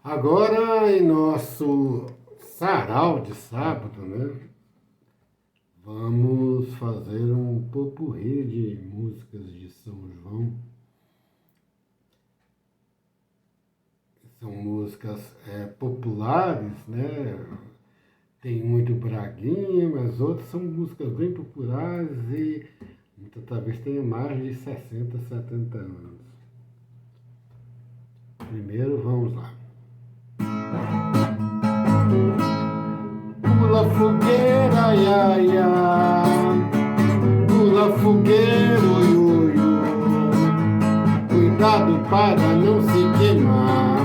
Agora, em nosso sarau de sábado, né? Vamos fazer um popurrí de músicas de São João. São músicas populares, né? Tem muito braguinha, mas outras são músicas bem populares e talvez tenha mais de 60, 70 anos. Primeiro, vamos lá. Pula fogueira, ia, ia. Pula fogueiro, iu, iu. Cuidado para não se queimar.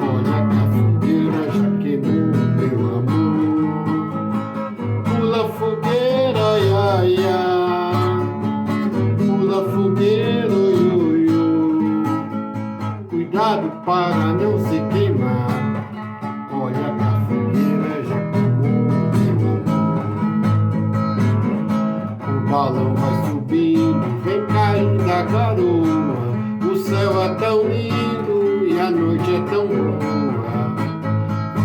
Olha que a fogueira já queimou, meu amor. Pula fogueira, ia, ia. Pula fogueiro, iu, iu. Cuidado para não se queimar. Olha que a fogueira já o balão vai subindo, vem caindo a garoa. O céu é tão lindo e a noite é tão boa.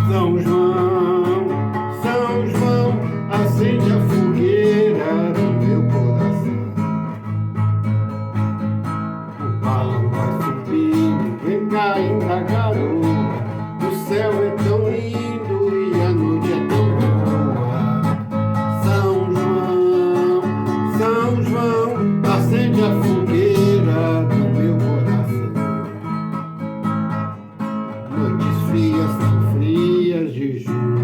São João, São João, acende a fogueira no meu coração. O balão vai subindo, vem caindo a garoa. O céu é tão lindo e a noite é tão boa. São João, acende a fogueira do meu coração. Noites frias são frias de junho.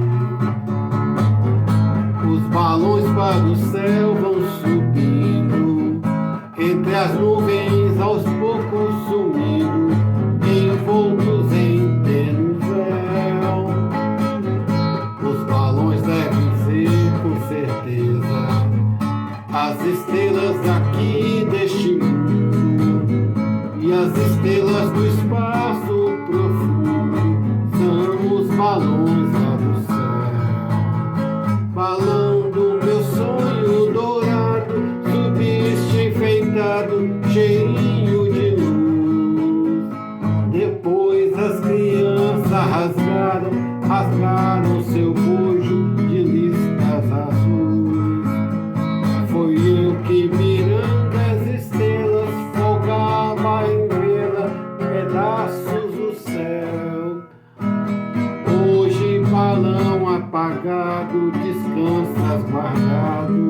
Os balões para o céu vão subindo, entre as nuvens aos poucos sumindo, envoltos em tênue véu. Os balões devem ser, com certeza, as estrelas daqui deste mundo e as estrelas do espaço profundo são os balões lá do céu. Balão do meu sonho dourado, subiste enfeitado, cheirinho de luz. Depois as crianças rasgaram seu bojo de listas azuis. Foi eu que, mirando as estrelas, folgava em vê-la pedaços do céu. Hoje, balão apagado, descansas guardado